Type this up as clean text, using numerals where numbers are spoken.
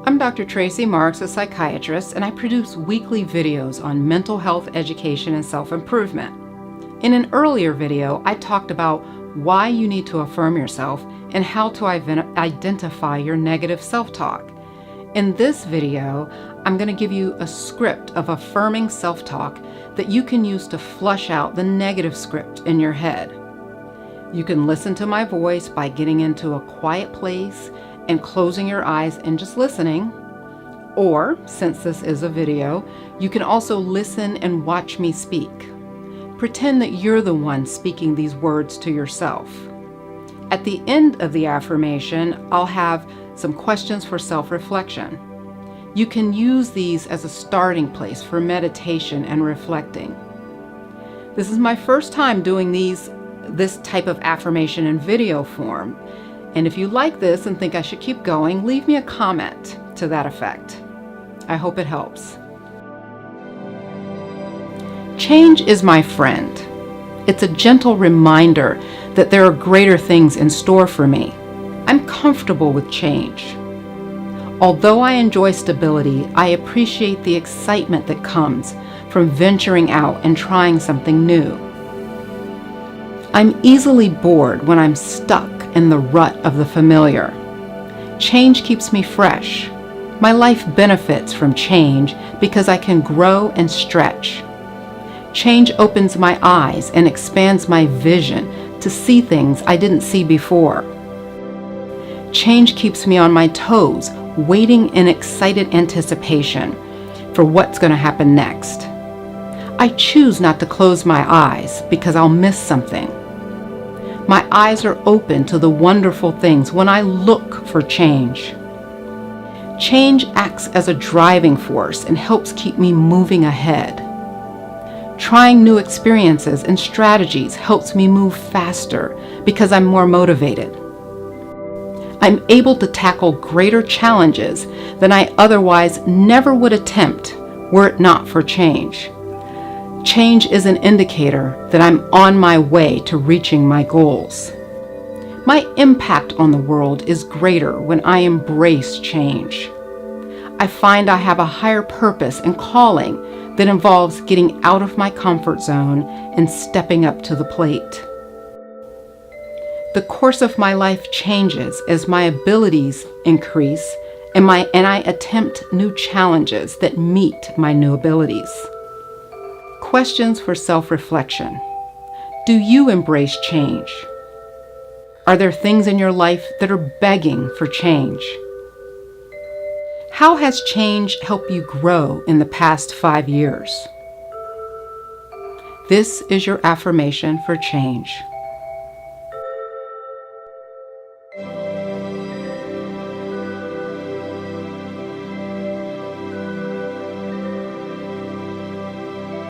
I'm Dr. Tracy Marks, a psychiatrist, and I produce weekly videos on mental health education and self-improvement. In an earlier video, I talked about why you need to affirm yourself and how to identify your negative self-talk. In this video, I'm going to give you a script of affirming self-talk that you can use to flush out the negative script in your head. You can listen to my voice by getting into a quiet place and closing your eyes and just listening. Or, since this is a video, you can also listen and watch me speak. Pretend that you're the one speaking these words to yourself. At the end of the affirmation, I'll have some questions for self-reflection. You can use these as a starting place for meditation and reflecting. This is my first time doing this type of affirmation in video form. And if you like this and think I should keep going, leave me a comment to that effect. I hope it helps. Change is my friend. It's a gentle reminder that there are greater things in store for me. I'm comfortable with change. Although I enjoy stability, I appreciate the excitement that comes from venturing out and trying something new. I'm easily bored when I'm stuck in the rut of the familiar. Change keeps me fresh. My life benefits from change because I can grow and stretch. Change opens my eyes and expands my vision to see things I didn't see before. Change keeps me on my toes, waiting in excited anticipation for what's going to happen next. I choose not to close my eyes because I'll miss something. My eyes are open to the wonderful things when I look for change. Change acts as a driving force and helps keep me moving ahead. Trying new experiences and strategies helps me move faster because I'm more motivated. I'm able to tackle greater challenges than I otherwise never would attempt were it not for change. Change is an indicator that I'm on my way to reaching my goals. My impact on the world is greater when I embrace change. I find I have a higher purpose and calling that involves getting out of my comfort zone and stepping up to the plate. The course of my life changes as my abilities increase and I attempt new challenges that meet my new abilities. Questions for self-reflection. Do you embrace change? Are there things in your life that are begging for change? How has change helped you grow in the past 5 years? This is your affirmation for change.